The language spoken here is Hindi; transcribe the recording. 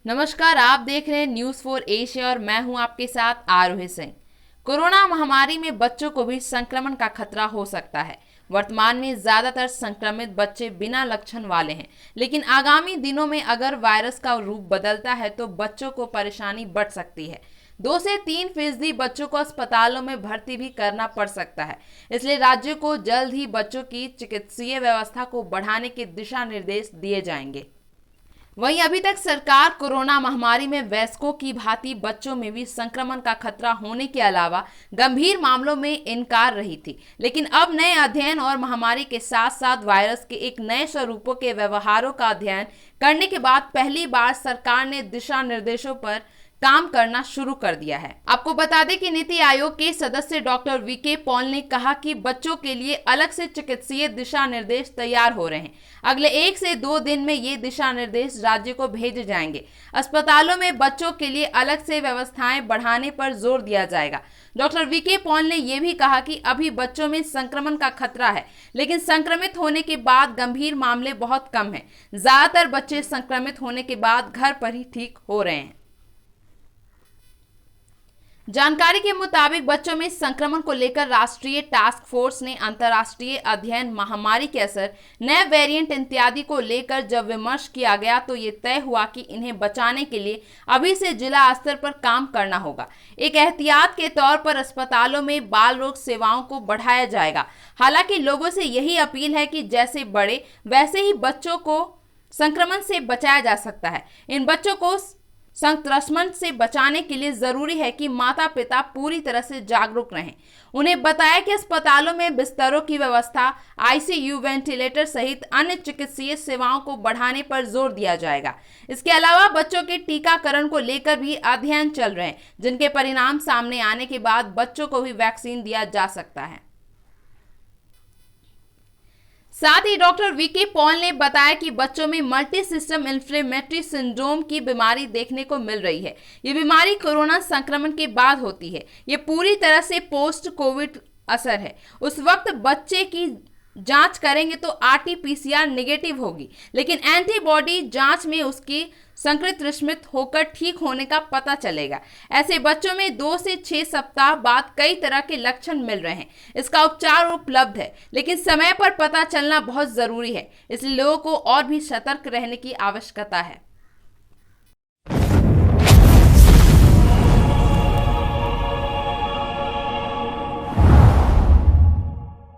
नमस्कार, आप देख रहे हैं न्यूज़ फॉर एशिया और मैं हूं आपके साथ आरोही सिंह। कोरोना महामारी में बच्चों को भी संक्रमण का खतरा हो सकता है। वर्तमान में ज्यादातर संक्रमित बच्चे बिना लक्षण वाले हैं, लेकिन आगामी दिनों में अगर वायरस का रूप बदलता है तो बच्चों को परेशानी बढ़ सकती है। 2 से 3% बच्चों को अस्पतालों में भर्ती भी करना पड़ सकता है। इसलिए राज्यों को जल्द ही बच्चों की चिकित्सीय व्यवस्था को बढ़ाने के दिशा निर्देश दिए जाएंगे। वहीं अभी तक सरकार कोरोना महामारी में वयस्कों की भांति बच्चों में भी संक्रमण का खतरा होने के अलावा गंभीर मामलों में इनकार रही थी, लेकिन अब नए अध्ययन और महामारी के साथ साथ वायरस के एक नए स्वरूपों के व्यवहारों का अध्ययन करने के बाद पहली बार सरकार ने दिशा निर्देशों पर काम करना शुरू कर दिया है। आपको बता दें कि नीति आयोग के सदस्य डॉक्टर वीके पॉल ने कहा कि बच्चों के लिए अलग से चिकित्सीय दिशा निर्देश तैयार हो रहे हैं। अगले 1 से 2 दिन में ये दिशा निर्देश राज्य को भेजे जाएंगे। अस्पतालों में बच्चों के लिए अलग से व्यवस्थाएं बढ़ाने पर जोर दिया जाएगा। डॉक्टर वीके पॉल ने यह भी कहा कि अभी बच्चों में संक्रमण का खतरा है, लेकिन संक्रमित होने के बाद गंभीर मामले बहुत कम हैं। ज्यादातर बच्चे संक्रमित होने के बाद घर पर ही ठीक हो रहे हैं। जानकारी के मुताबिक बच्चों में संक्रमण को लेकर राष्ट्रीय टास्क फोर्स ने अंतर्राष्ट्रीय अध्ययन, महामारी के असर, नए वेरिएंट इत्यादि को लेकर जब विमर्श किया गया तो ये तय हुआ कि इन्हें बचाने के लिए अभी से जिला स्तर पर काम करना होगा। एक एहतियात के तौर पर अस्पतालों में बाल रोग सेवाओं को बढ़ाया जाएगा। हालांकि लोगों से यही अपील है कि जैसे बड़े वैसे ही बच्चों को संक्रमण से बचाया जा सकता है। इन बच्चों को संक्रमण से बचाने के लिए जरूरी है कि माता पिता पूरी तरह से जागरूक रहें। उन्हें बताया कि अस्पतालों में बिस्तरों की व्यवस्था, आईसीयू, वेंटिलेटर सहित अन्य चिकित्सीय सेवाओं को बढ़ाने पर जोर दिया जाएगा। इसके अलावा बच्चों के टीकाकरण को लेकर भी अध्ययन चल रहे हैं, जिनके परिणाम सामने आने के बाद बच्चों को भी वैक्सीन दिया जा सकता है। साथ ही डॉक्टर वीके पॉल ने बताया कि बच्चों में मल्टी सिस्टम इन्फ्लेमेटरी सिंड्रोम की बीमारी देखने को मिल रही है। ये बीमारी कोरोना संक्रमण के बाद होती है। ये पूरी तरह से पोस्ट कोविड असर है। उस वक्त बच्चे की जांच करेंगे तो आरटी-पीसीआर नेगेटिव होगी, लेकिन एंटीबॉडी जांच में उसकी संक्रमित होकर ठीक होने का पता चलेगा। ऐसे बच्चों में 2 से 6 सप्ताह बाद कई तरह के लक्षण मिल रहे हैं। इसका उपचार उपलब्ध है, लेकिन समय पर पता चलना बहुत जरूरी है। इसलिए लोगों को और भी सतर्क रहने की आवश्यकता है।